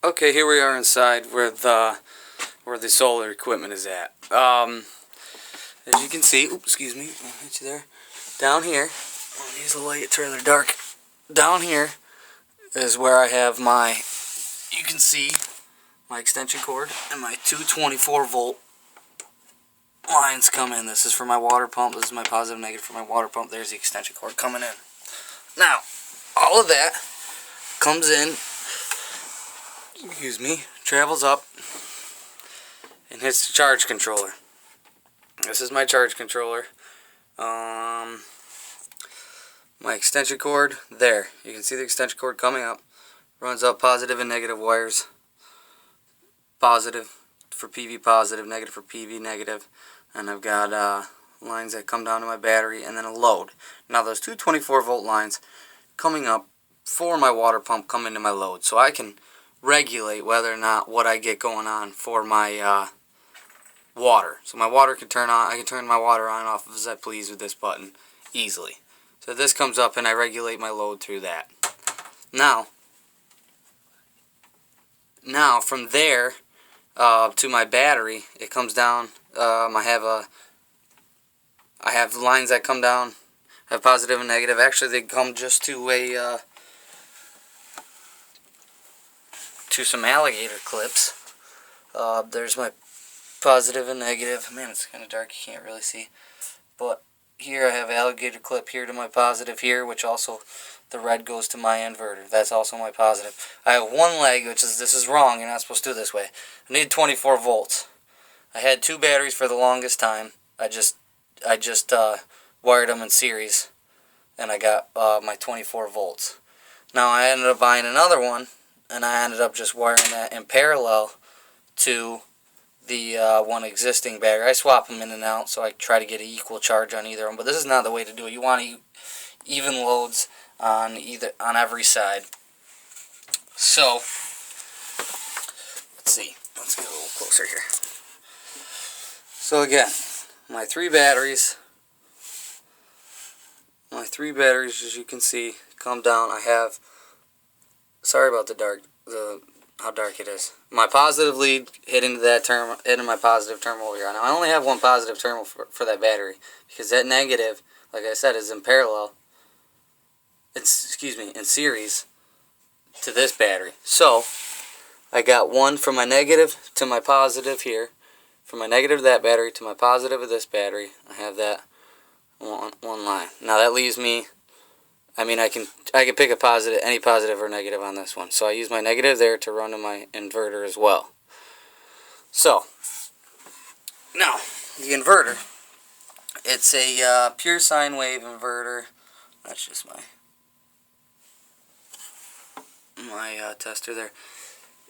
Okay, here we are inside where the solar equipment is at. As you can see, oops, excuse me, I'll hit you there. Down here, I'll use the light, it's rather dark. Down here is where I have my, you can see, my extension cord and my two 24-volt lines come in. This is for my water pump. This is my positive negative for my water pump. There's the extension cord coming in. Now, all of that comes in, excuse me, travels up and hits the charge controller. This is my charge controller. My extension cord, there. You can see the extension cord coming up. Runs up positive and negative wires. Positive for PV positive, negative for PV negative. And I've got lines that come down to my battery and then a load. Now those two 24-volt lines coming up for my water pump come into my load. So I can regulate whether or not what I get going on for my water. So my water can turn on, I can turn my water on and off as I please with this button easily. So this comes up and I regulate my load through that. Now from there to my battery, it comes down. I have lines that come down, have positive and negative. Actually, they come just to a to some alligator clips. There's my positive and negative. Man, it's kind of dark, you can't really see. But here I have alligator clip here to my positive here, which also the red goes to my inverter. That's also my positive. I have one leg, which is, this is wrong, you're not supposed to do it this way. I need 24 volts. I had two batteries for the longest time. I just wired them in series, and I got my 24 volts. Now I ended up buying another one, and I ended up just wiring that in parallel to the one existing battery. I swap them in and out, so I try to get an equal charge on either of them. But this is not the way to do it. You want even loads on every side. So let's see. Let's get a little closer here. So again, my three batteries, as you can see, come down. I have, sorry about how dark it is. My positive lead hit into my positive terminal over here. Now I only have one positive terminal for that battery, because that negative, like I said, is in parallel. It's, in series to this battery. So I got one from my negative to my positive here. From my negative of that battery to my positive of this battery, I have that one line. Now that leaves me, I can pick a positive, any positive or negative on this one. So I use my negative there to run to my inverter as well. So now the inverter, it's a pure sine wave inverter. That's just my tester there.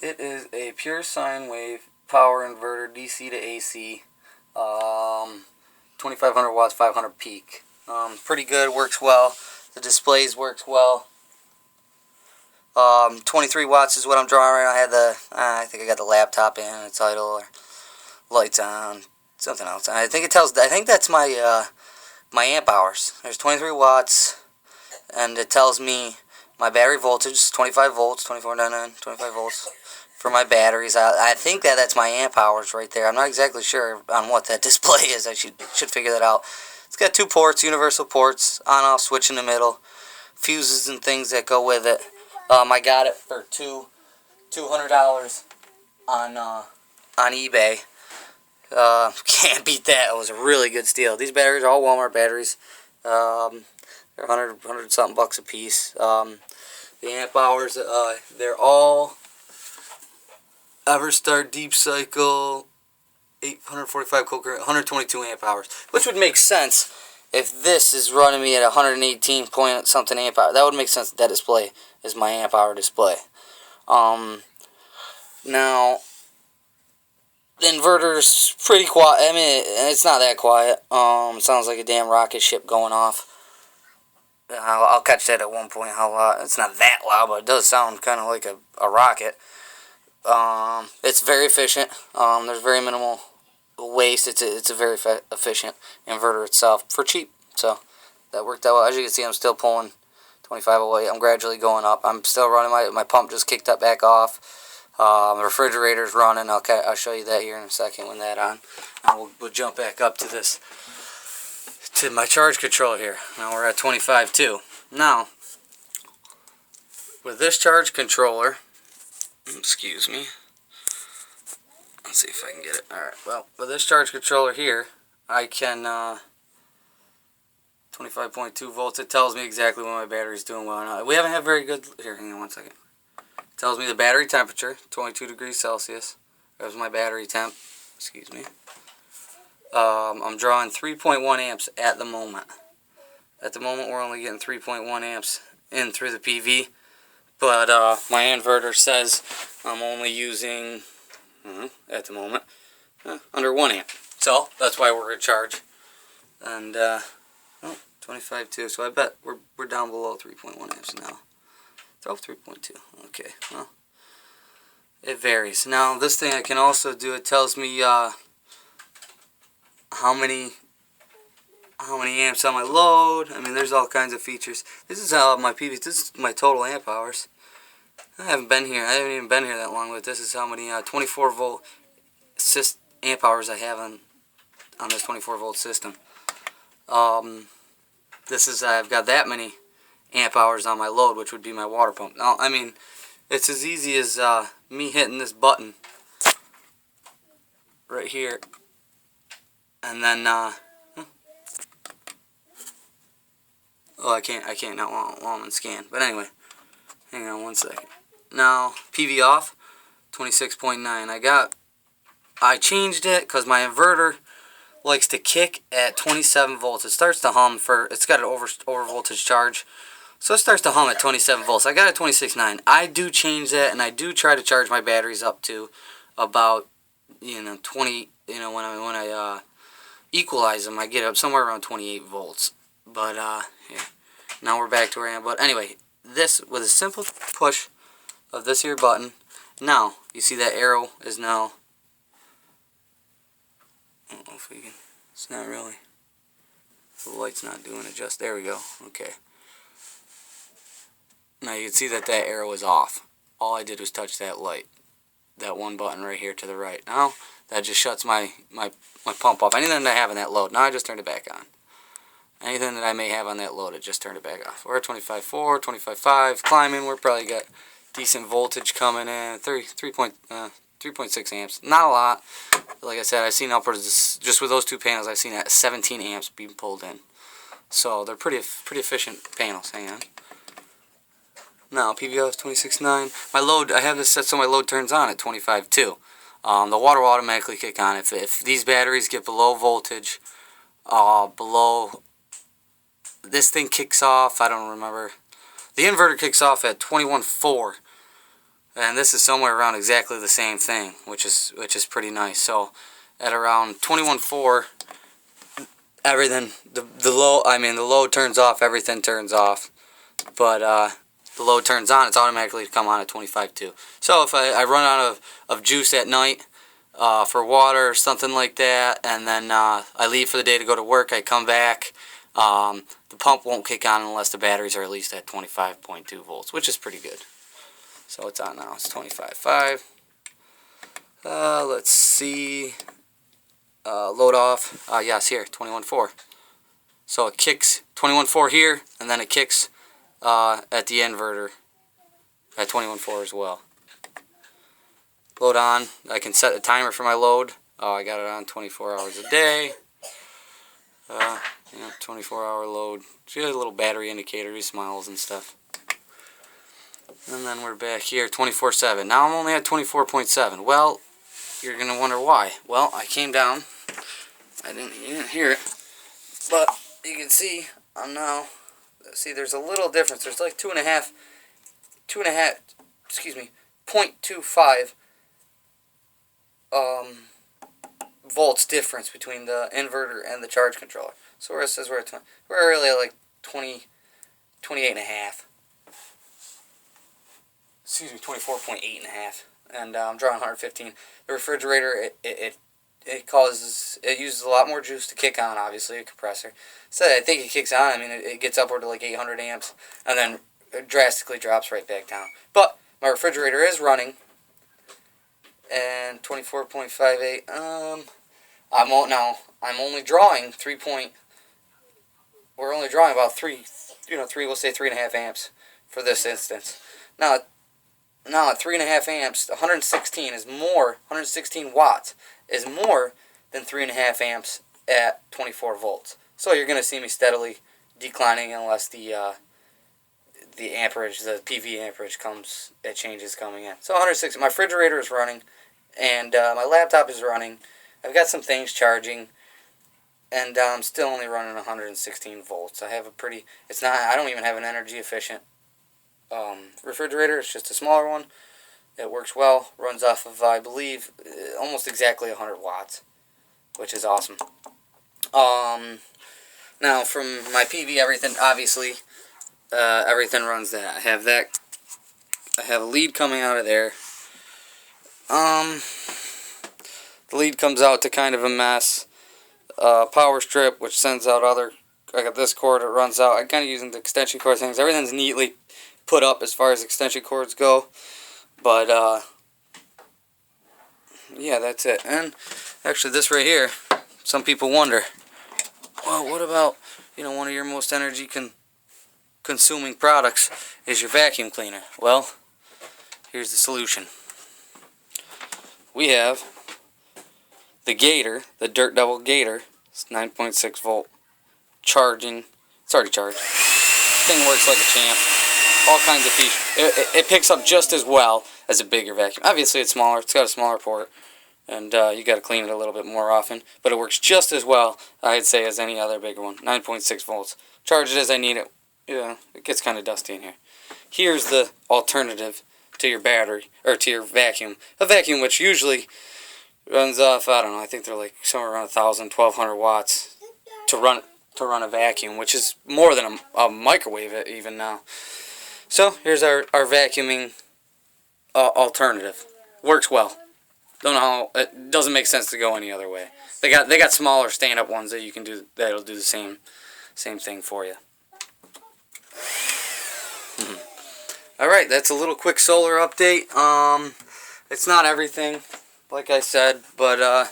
It is a pure sine wave power inverter, DC to AC, 2500 watts, 500 peak. Pretty good, works well. The displays works well. 23 watts is what I'm drawing right now. I had I think I got the laptop in, it's idle, or lights on, something else. I think that's my my amp hours. There's 23 watts, and it tells me my battery voltage is 25 volts, 24.99, 25 volts. For my batteries, I think that's my amp hours right there. I'm not exactly sure on what that display is. I should figure that out. It's got two ports, universal ports, on-off switch in the middle, fuses and things that go with it. I got it for $200 on eBay. Can't beat that. It was a really good steal. These batteries are all Walmart batteries. They're 100 something bucks a piece. The amp hours, they're all Everstar Deep Cycle 845 cold current, 122 amp hours, which would make sense if this is running me at 118 point something amp hour. That would make sense. That display is my amp hour display. Now the inverter's pretty quiet. It's not that quiet. It sounds like a damn rocket ship going off. I'll catch that at one point. How loud? It's not that loud, but it does sound kind of like a rocket. It's very efficient. There's very minimal waste. It's a very efficient inverter itself for cheap. So that worked out well. As you can see, I'm still pulling 25 away. I'm gradually going up. I'm still running my pump just kicked up back off The refrigerator's running. I'll show you that here in a second when that's on. Now we'll jump back up to this, to my charge controller here. Now we're at 25.2. Now, with this charge controller, excuse me. Let's see if I can get it. Alright, well, with this charge controller here, I can, 25.2 volts, it tells me exactly when my battery's doing well or not. We haven't had very good, here, hang on one second. It tells me the battery temperature, 22 degrees Celsius. There's my battery temp, excuse me. I'm drawing 3.1 amps at the moment. At the moment, we're only getting 3.1 amps in through the PV. But my inverter says I'm only using, at the moment, under 1 amp. So that's why we're at charge. And 25.2. So I bet we're down below 3.1 amps now. Oh, 3.2. Okay. Well, it varies. Now this thing I can also do. It tells me how many amps on my load. I mean, there's all kinds of features. This is how my PV. This is my total amp hours. I haven't even been here that long, but this is how many 24 volt amp hours I have on this 24 volt system. This is I've got that many amp hours on my load, which would be my water pump. Now, I mean, it's as easy as me hitting this button right here, and then oh, I can't not while I'm in scan. But anyway, hang on one second. Now PV off, 26.9. I changed it because my inverter likes to kick at 27 volts. It starts to hum it's got an over voltage charge. So it starts to hum at 27 volts. I got it 26.9. I do change that, and I do try to charge my batteries up to about 20. When I equalize them, I get up somewhere around 28 volts. But here, now we're back to where I am. But anyway, this with a simple push of this here button. Now you see that arrow is now. I don't know if we can. It's not really. The light's not doing it just. There we go. Okay. Now you can see that arrow is off. All I did was touch that light. That one button right here to the right. Now that just shuts my pump off. Anything that I have in that load. Now I just turned it back on. Anything that I may have on that load, it just turned it back off. We're at 25.4, 25.5. Climbing, we're probably got decent voltage coming in. 3.6 amps. Not a lot. Like I said, I've seen upwards, just with those two panels, I've seen at 17 amps being pulled in. So they're pretty efficient panels. Hang on. Now, PV off 26.9. My load, I have this set so my load turns on at 25.2. The water will automatically kick on. If these batteries get below voltage, this thing kicks off, I don't remember. The inverter kicks off at 21.4. And this is somewhere around exactly the same thing, which is pretty nice. So at around 21.4, everything, the load turns off, everything turns off. But the load turns on, it's automatically come on at 25.2. So if I run out of juice at night for water or something like that, and then I leave for the day to go to work, I come back, the pump won't kick on unless the batteries are at least at 25.2 volts, which is pretty good. So it's on now. It's 25.5. Let's see. Load off. Yes, here, 21.4. So it kicks 21.4 here, and then it kicks at the inverter at 21.4 as well. Load on. I can set a timer for my load. I got it on 24 hours a day. 24-hour load. It's got a little battery indicator, he smiles and stuff. And then we're back here, 24/7. Now I'm only at 24.7. Well, you're gonna wonder why. Well, I came down. You didn't hear it, but you can see I'm now. See, there's a little difference. There's like 0.25 volts difference between the inverter and the charge controller. So where it says we're really at like 28.5. Excuse me, 24.8.5, and I'm drawing 115. The refrigerator, it uses a lot more juice to kick on, obviously, a compressor. So I think it kicks on. I mean, it gets upward to like 800 amps, and then it drastically drops right back down. But my refrigerator is running and 24.58. I'm only drawing we're only drawing about we'll say 3.5 amps for this instance. Now at 3.5 amps, 116 watts is more than 3.5 amps at 24 volts. So you're going to see me steadily declining unless the amperage, the PV amperage changes coming in. So 160. My refrigerator is running, and my laptop is running. I've got some things charging, and I'm still only running 116 volts. I have I don't even have an energy efficient refrigerator. It's just a smaller one. It works well. Runs off of, I believe, almost exactly 100 watts, which is awesome. Now from my PV, everything runs that. I have a lead coming out of there. The lead comes out to kind of a mess. Power strip, which sends out I got this cord, it runs out. I'm kind of using the extension cord things. Everything's neatly put up as far as extension cords go. But, yeah, that's it. And actually this right here, some people wonder, well, what about, one of your most energy consuming products is your vacuum cleaner? Well, here's the solution. We have the Gator, the Dirt Devil Gator. It's 9.6 volt charging. It's already charged. Thing works like a champ. All kinds of features. It picks up just as well as a bigger vacuum. Obviously it's smaller. It's got a smaller port, and you got to clean it a little bit more often. But it works just as well, I'd say, as any other bigger one. 9.6 volts. Charge it as I need it. Yeah, it gets kind of dusty in here. Here's the alternative to your battery, or to your vacuum. A vacuum which usually runs off, I don't know, I think they're like somewhere around 1,000, 1,200 watts to run a vacuum, which is more than a microwave even now. So here's our vacuuming alternative. Works well. Don't know how, it doesn't make sense to go any other way. They got smaller stand-up ones that you can do that'll do the same thing for you. Alright, that's a little quick solar update. It's not everything, like I said, but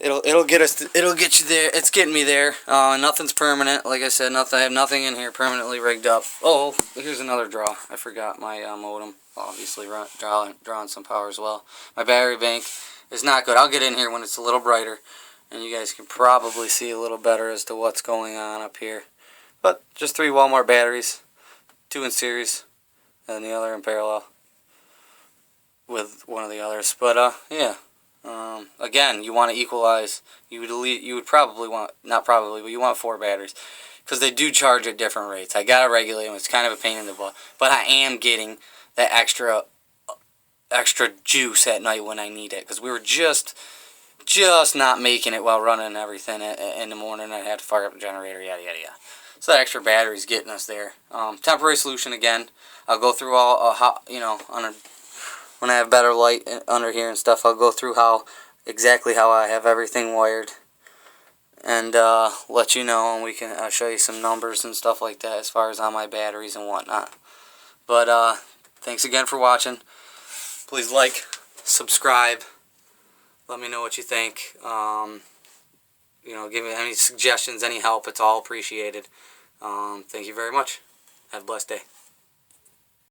it'll get you there. It's getting me there. Nothing's permanent, like I said. I have nothing in here permanently rigged up. Oh, here's another draw. I forgot my modem. Obviously drawing some power as well. My battery bank is not good. I'll get in here when it's a little brighter, and you guys can probably see a little better as to what's going on up here. But just 3 Walmart batteries, 2 in series, and the other in parallel with one of the others. But yeah. Again, you want to equalize. You would probably want, not probably, but you want 4 batteries, because they do charge at different rates. I gotta regulate them. It's kind of a pain in the butt, but I am getting that extra juice at night when I need it, because we were just not making it while running everything in the morning. I had to fire up the generator, yada yada yada. So that extra battery is getting us there. Temporary solution again. I'll go through all when I have better light under here and stuff. I'll go through exactly how I have everything wired, and let you know, and we can show you some numbers and stuff like that as far as on my batteries and whatnot. But thanks again for watching. Please like, subscribe, let me know what you think. Give me any suggestions, any help. It's all appreciated. Thank you very much. Have a blessed day.